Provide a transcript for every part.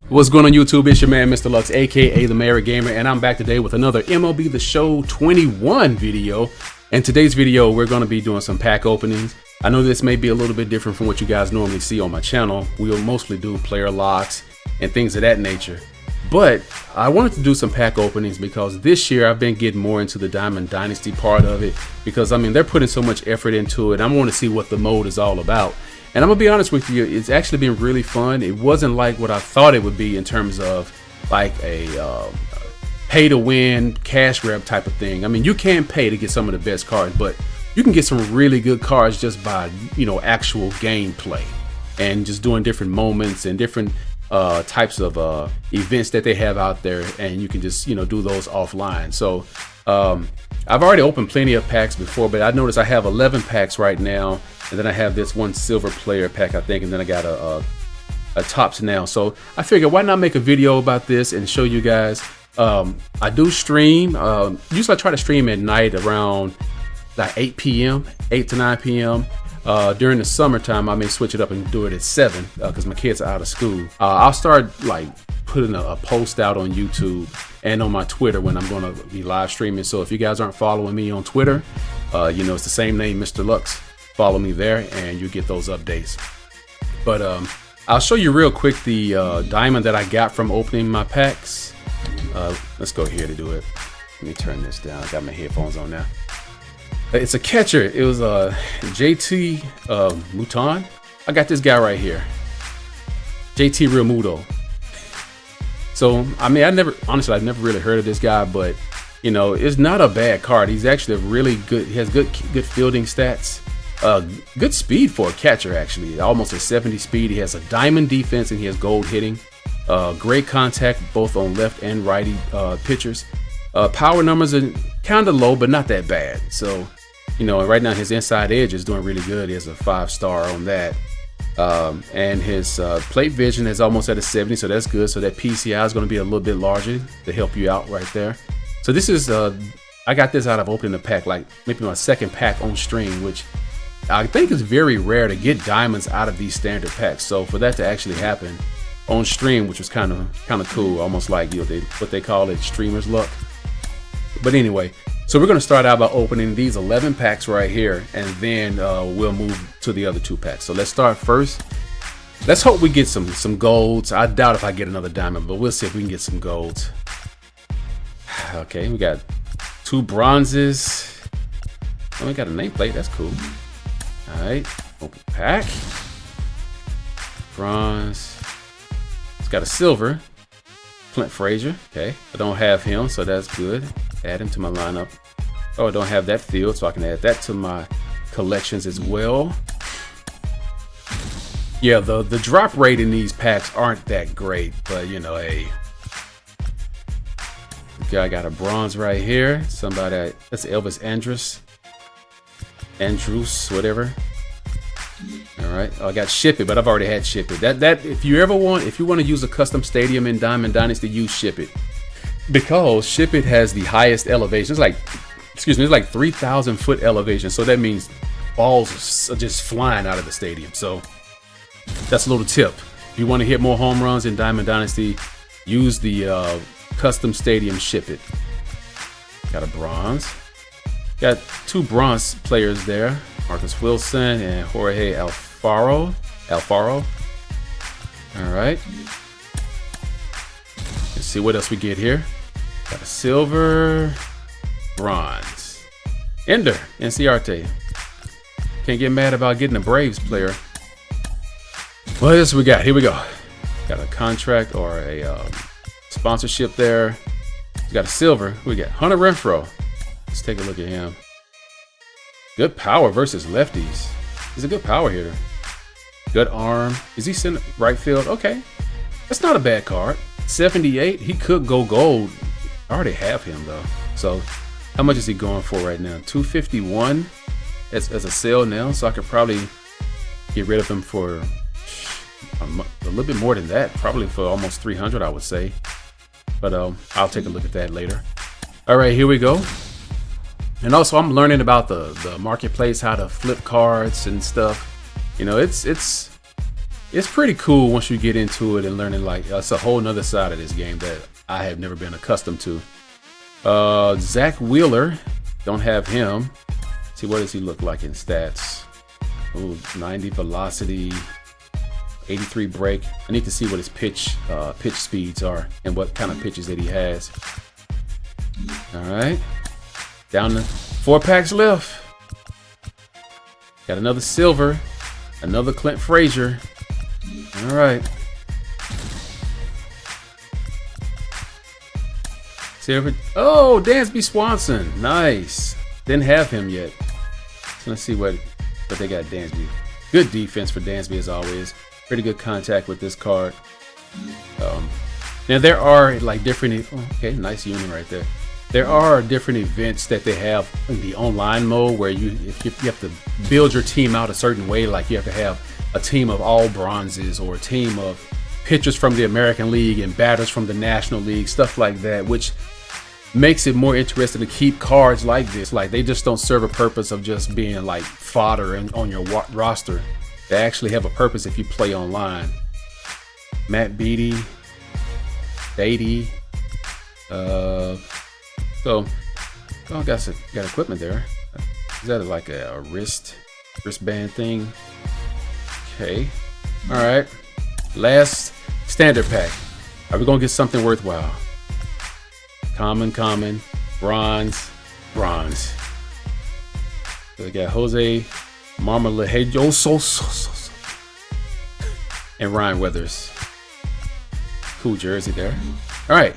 What's going on YouTube? It's your man Mr. Lux, aka the Mayor Gamer, and I'm back today with another MLB The Show 21 video. In today's video, we're going to be doing some pack openings. I know this may be a little bit different from what you guys normally see on my channel. We'll mostly do player locks and things of that nature. But I wanted to do some pack openings because this year I've been getting more into the Diamond Dynasty part of it, because I mean they're putting so much effort into it. I want to see what the mode is all about. And I'm gonna be honest with you, it's actually been really fun. It wasn't like what I thought it would be in terms of like a pay to win cash grab type of thing. I mean, you can pay to get some of the best cards, but you can get some really good cards just by, you know, actual gameplay and just doing different moments and different types of events that they have out there, and you can just, you know, do those offline. So I've already opened plenty of packs before, but I noticed I have 11 packs right now, and then I have this one silver player pack, I think, and then I got a tops now. So I figured, why not make a video about this and show you guys. I do stream. Usually I try to stream at night around like 8 p.m., 8 to 9 p.m. During the summertime, I may switch it up and do it at 7 because my kids are out of school. I'll start like putting a post out on YouTube and on my Twitter when I'm going to be live streaming. So if you guys aren't following me on Twitter, you know, it's the same name, Mr. Lux. Follow me there and you get those updates. But I'll show you real quick the diamond that I got from opening my packs. Let's go here to do it. Let me turn this down. I got my headphones on now. It's a catcher. It was JT Mouton. I got this guy right here, JT Realmuto. So I mean, honestly I've never really heard of this guy, but you know, it's not a bad card. He's actually really good. He has good fielding stats. Good speed for a catcher, actually. Almost a 70 speed. He has a diamond defense and he has gold hitting. Great contact both on left and righty pitchers. Power numbers are kind of low, but not that bad. So, you know, right now his inside edge is doing really good. He has a 5-star on that. And his plate vision is almost at a 70, so that's good. So that PCI is going to be a little bit larger to help you out right there. So this is, I got this out of opening the pack, like maybe my second pack on stream, which I think it's very rare to get diamonds out of these standard packs. So for that to actually happen on stream, which was kind of cool, almost like, you know, what they call it, streamer's luck. But anyway, so we're going to start out by opening these 11 packs right here, and then we'll move to the other 2 packs. So let's start first. Let's hope we get some golds. I doubt if I get another diamond, but we'll see if we can get some golds. Okay, we got 2 bronzes. Oh, we got a nameplate. That's cool. All right, open pack. Bronze. It's got a silver. Clint Frazier. Okay, I don't have him, so that's good. Add him to my lineup. Oh, I don't have that field, so I can add that to my collections as well. Yeah, the drop rate in these packs aren't that great, but you know, hey. Okay, I got a bronze right here. Somebody, that's Elvis Andrus, whatever. All right, oh, I got Ship It, but I've already had Ship It. That if you want to use a custom stadium in Diamond Dynasty, use Ship It, because Ship It has the highest elevation. It's like, excuse me, it's like 3,000 foot elevation. So that means balls are just flying out of the stadium. So that's a little tip. If you want to hit more home runs in Diamond Dynasty, use the custom stadium Ship It. Got a bronze. Got 2 bronze players there, Marcus Wilson and Jorge Alfaro. All right. Let's see what else we get here. Got a silver, bronze. Ender, Enciarte. Can't get mad about getting a Braves player. What else we got? Here we go. Got a contract or a sponsorship there. We got a silver. We got Hunter Renfroe. Let's take a look at him. Good power versus lefties. He's a good power hitter. Good arm. Is he center right field? Okay. That's not a bad card. 78. He could go gold. I already have him though. So how much is he going for right now? 251 as a sale now. So I could probably get rid of him for a little bit more than that. Probably for almost 300, I would say. But I'll take a look at that later. All right, here we go. And also I'm learning about the marketplace, how to flip cards and stuff. You know, it's it's pretty cool once you get into it and learning, like, it's a whole nother side of this game that I have never been accustomed to. Zach Wheeler, don't have him. See, what does he look like in stats? Ooh, 90 velocity, 83 break. I need to see what his pitch speeds are and what kind of pitches that he has. All right, down to 4 packs left. Got another silver, another Clint Frazier. All right. Silver. Oh, Dansby Swanson. Nice. Didn't have him yet. So let's see what they got. Dansby. Good defense for Dansby as always. Pretty good contact with this card. Now there are like different. Okay, nice unit right there. There are different events that they have in the online mode where you have to build your team out a certain way. Like you have to have a team of all bronzes or a team of pitchers from the American League and batters from the National League, stuff like that, which makes it more interesting to keep cards like this. Like they just don't serve a purpose of just being like fodder on your roster. They actually have a purpose if you play online. Matt Beatty, Beatty, so got equipment there. Is that like a wristband thing? Okay, all right. Last standard pack. Are we gonna get something worthwhile? Common, bronze. So we got Jose Marmolejo, and Ryan Weathers. Cool jersey there. All right,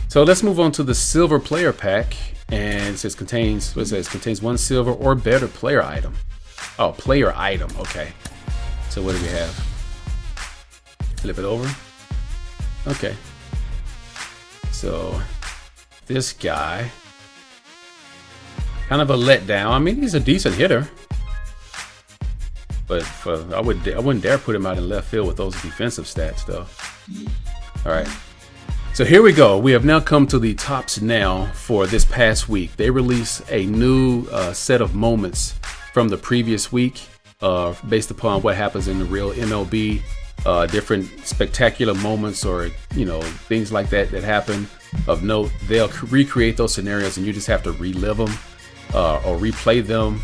so let's move on to the silver player pack, and it says contains 1 silver or better player item. Oh, player item. Okay. So what do we have? Flip it over. Okay. So this guy, kind of a letdown. I mean, he's a decent hitter, but I wouldn't dare put him out in left field with those defensive stats, though. All right. So here we go. We have now come to the tops now for this past week. They released a new set of moments from the previous week based upon what happens in the real MLB. Different spectacular moments or, things like that happen of note. They'll recreate those scenarios and you just have to relive them or replay them,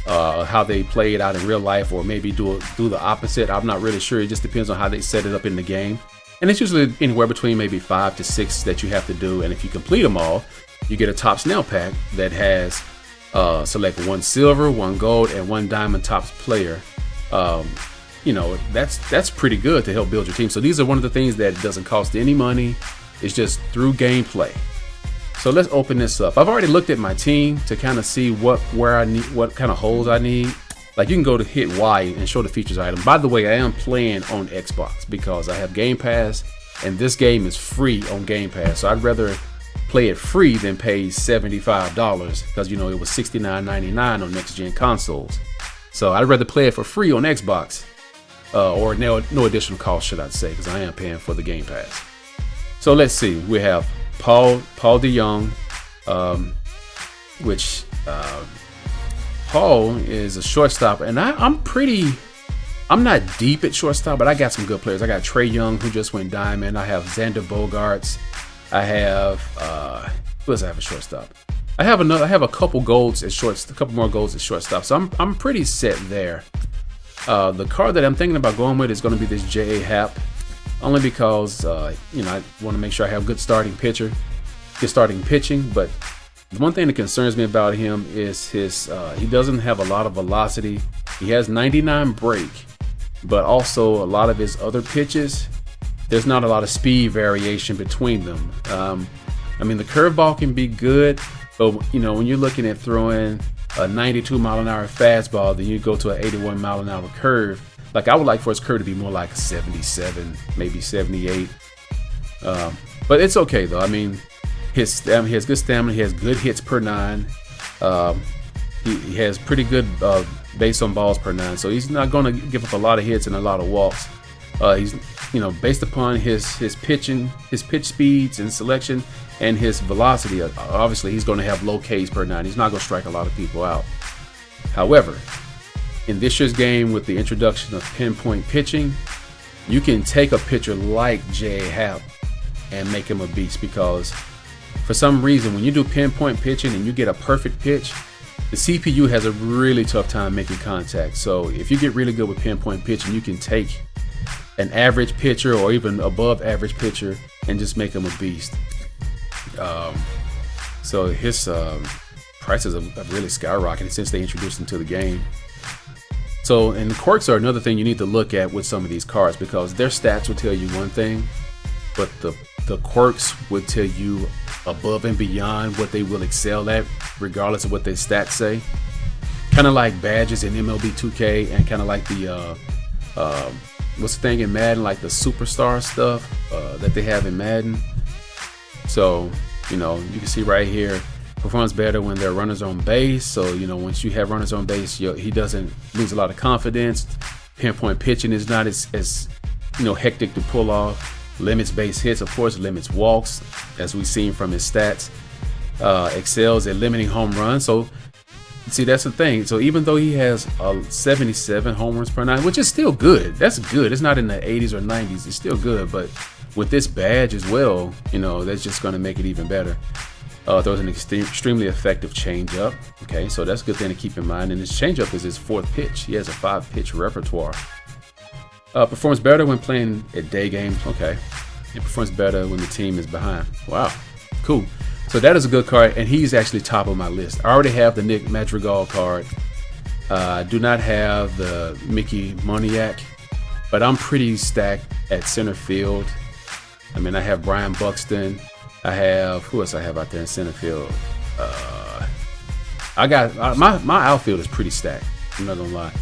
how they played out in real life, or maybe do the opposite. I'm not really sure. It just depends on how they set it up in the game. And it's usually anywhere between maybe 5 to 6 that you have to do. And if you complete them all, you get a top snail pack that has select 1 silver, 1 gold, and 1 diamond tops player. That's pretty good to help build your team. So these are one of the things that doesn't cost any money. It's just through gameplay. So let's open this up. I've already looked at my team to kind of see what kind of holes I need. Like you can go to hit Y and show the features item. By the way, I am playing on Xbox because I have Game Pass and this game is free on Game Pass. So I'd rather play it free than pay $75 because it was $69.99 on next gen consoles. So I'd rather play it for free on Xbox. Or no additional cost, should I say, because I am paying for the Game Pass. So let's see. We have Paul DeYoung, which Paul is a shortstop, and I'm not deep at shortstop, but I got some good players. I got Trey Young, who just went diamond. I have Xander Bogaerts. I have who else I have at shortstop? I have a couple golds at shortstop, a couple more golds at shortstop. So I'm pretty set there. The card that I'm thinking about going with is going to be this J.A. Happ, only because I want to make sure I have good starting pitching. But the one thing that concerns me about him is he doesn't have a lot of velocity. He has 99 break, but also a lot of his other pitches, there's not a lot of speed variation between them. The curveball can be good, but when you're looking at throwing a 92 mile an hour fastball, then you go to an 81 mile an hour curve. Like I would like for his curve to be more like a 77, maybe 78. But it's okay though. He has good stamina. He has good hits per 9. He has pretty good base on balls per 9. So he's not going to give up a lot of hits and a lot of walks. He's based upon his pitching, his pitch speeds and selection, and his velocity. Obviously, he's going to have low Ks per 9. He's not going to strike a lot of people out. However, in this year's game, with the introduction of pinpoint pitching, you can take a pitcher like J.A. Happ and make him a beast, because for some reason when you do pinpoint pitching and you get a perfect pitch, the CPU has a really tough time making contact. So if you get really good with pinpoint pitching, you can take an average pitcher or even above average pitcher and just make him a beast. So his prices have really skyrocketed since they introduced him to the game. So, and the quirks are another thing you need to look at with some of these cards, because their stats will tell you one thing, but the quirks would tell you above and beyond what they will excel at, regardless of what their stats say. Kind of like badges in MLB 2K, and kind of like the what's the thing in Madden, like the superstar stuff that they have in Madden. So, you know, you can see right here, performs better when there are runners on base. So, you know, once you have runners on base, he doesn't lose a lot of confidence. Pinpoint pitching is not as you know, hectic to pull off. Limits base hits, of course, limits walks, as we've seen from his stats. Excels at limiting home runs. So, see, that's the thing. So even though he has 77 home runs per nine, which is still good, that's good. It's not in the 80s or 90s. It's still good, but with this badge as well, you know, that's just going to make it even better. Throws an extremely effective changeup. Okay, so that's a good thing to keep in mind. And his changeup is his 4th pitch. He has a 5-pitch repertoire. Performs better when playing at day games. Okay, it performs better when the team is behind. Wow, cool. So that is a good card, and he's actually top of my list. I already have the Nick Madrigal card. I do not have the Mickey Moniak, but I'm pretty stacked at center field. I mean, I have Brian Buxton. I have, who else I have out there in center field? I got my outfield is pretty stacked. I'm not gonna lie.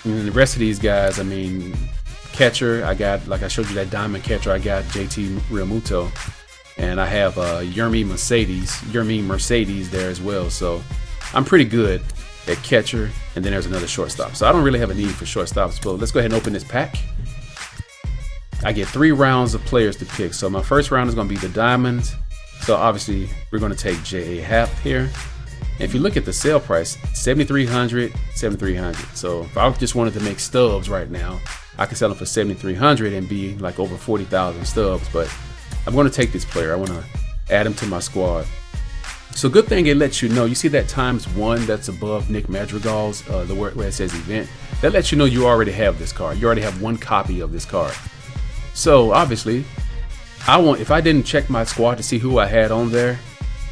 And the rest of these guys, I mean, catcher, I got, like I showed you that diamond catcher, I got JT Realmuto, and I have Yermi Mercedes there as well. So I'm pretty good at catcher, and then there's another shortstop. So I don't really have a need for shortstops, but let's go ahead and open this pack. I get 3 rounds of players to pick. So my first round is going to be the diamonds. So obviously we're going to take J.A. Happ here. And if you look at the sale price, $7,300. So if I just wanted to make stubs right now, I could sell them for $7,300 and be like over 40,000 stubs. But I'm going to take this player. I want to add him to my squad. So good thing it lets you know. You see that ×1 that's above Nick Madrigal's, where it says event. That lets you know you already have this card. You already have 1 copy of this card. So obviously, if I didn't check my squad to see who I had on there,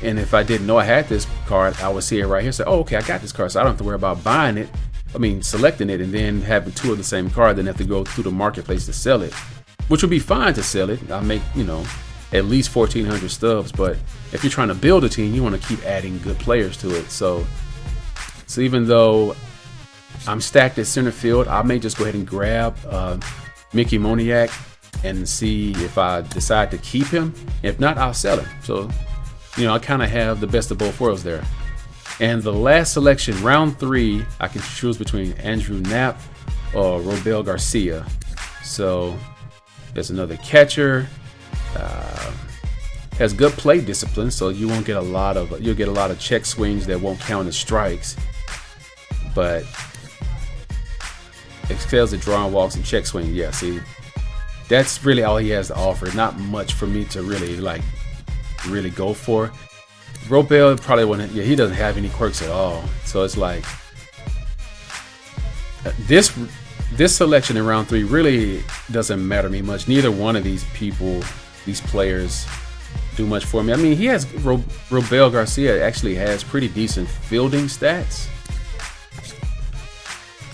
and if I didn't know I had this card, I would see it right here. Say, oh, okay, I got this card, so I don't have to worry about buying it. I mean, selecting it and then having 2 of the same card, then have to go through the marketplace to sell it, which would be fine to sell it. I'll make, you know, at least 1,400 stubs. But if you're trying to build a team, you want to keep adding good players to it. So even though I'm stacked at center field, I may just go ahead and grab Mickey Moniak and see if I decide to keep him. If not, I'll sell him. So, you know, I kind of have the best of both worlds there. And the last selection, round 3, I can choose between Andrew Knapp or Robel Garcia. So there's another catcher. Has good plate discipline, so you won't get a lot of, you'll get a lot of check swings that won't count as strikes. But excels at drawing walks and check swing. Yeah, see, that's really all he has to offer. Not much for me to really go for. Robel probably wouldn't. Yeah, he doesn't have any quirks at all. So it's like this selection in round 3 really doesn't matter to me much. Neither one of these people, these players, do much for me. I mean, he has Robel Garcia actually has pretty decent fielding stats.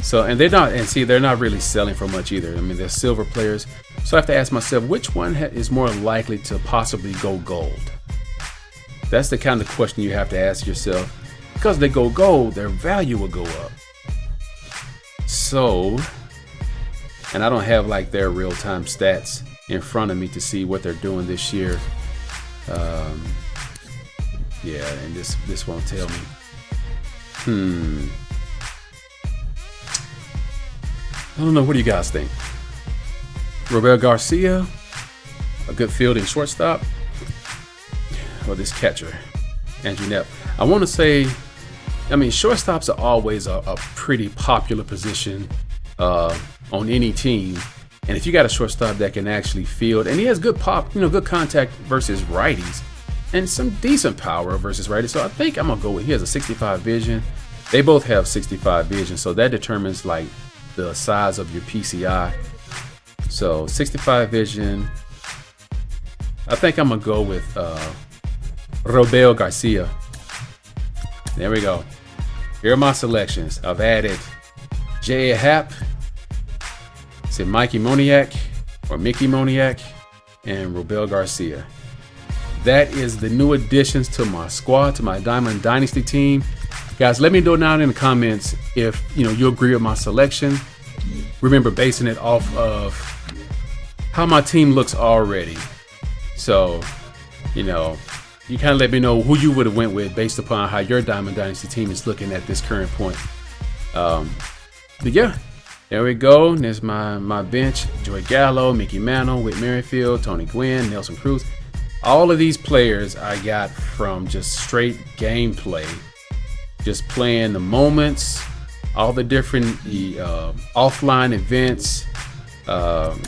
So, and they're not really selling for much either. I mean, they're silver players. So I have to ask myself, which one is more likely to possibly go gold? That's the kind of question you have to ask yourself. Because they go gold, their value will go up. So, and I don't have like their real-time stats in front of me to see what they're doing this year. Yeah, and this won't tell me. I don't know. What do you guys think? Robel Garcia, a good fielding shortstop, or this catcher, Andrew Knapp? I want to say, I mean, shortstops are always a pretty popular position on any team. And if you got a shortstop that can actually field, and he has good pop, good contact versus righties, and some decent power versus righties. So I think I'm gonna go with, he has a 65 vision. They both have 65 vision, so that determines like the size of your PCI. So 65 vision. I think I'm gonna go with Robel Garcia. There we go. Here are my selections. I've added J.A. Happ, is it Mikey Moniak or Mickey Moniak, and Robel Garcia. That is the new additions to my squad, to my Diamond Dynasty team. Guys, let me know down in the comments if you agree with my selection. Remember, basing it off of how my team looks already. So, you kind of let me know who you would have went with based upon how your Diamond Dynasty team is looking at this current point. But yeah, there we go. There's my bench: Joey Gallo, Mickey Mantle, Whit Merrifield, Tony Gwynn, Nelson Cruz. All of these players I got from just straight gameplay, just playing the moments, all the different offline events,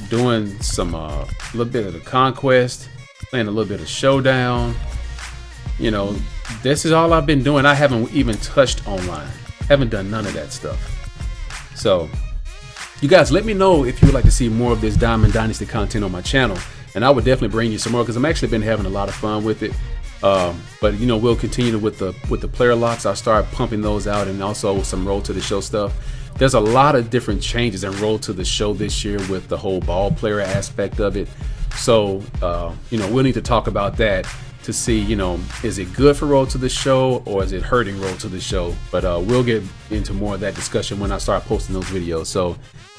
doing some little bit of the conquest, playing a little bit of showdown. This is all I've been doing. I haven't even touched online, haven't done none of that stuff. So you guys, let me know if you would like to see more of this Diamond Dynasty content on my channel, and I would definitely bring you some more, because I'm actually been having a lot of fun with it. But we'll continue with the player locks. I'll start pumping those out, and also some roll to the show stuff. There's a lot of different changes in roll to the show this year with the whole ball player aspect of it. So we'll need to talk about that to see, is it good for roll to the show, or is it hurting roll to the show? But we'll get into more of that discussion when I start posting those videos. So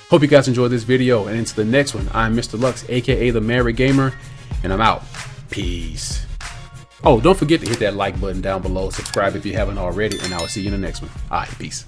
hope you guys enjoyed this video, and into the next one. I'm Mr. Lux, aka the Married Gamer, and I'm out. Peace. Oh, don't forget to hit that like button down below, subscribe if you haven't already, and I will see you in the next one. All right, peace.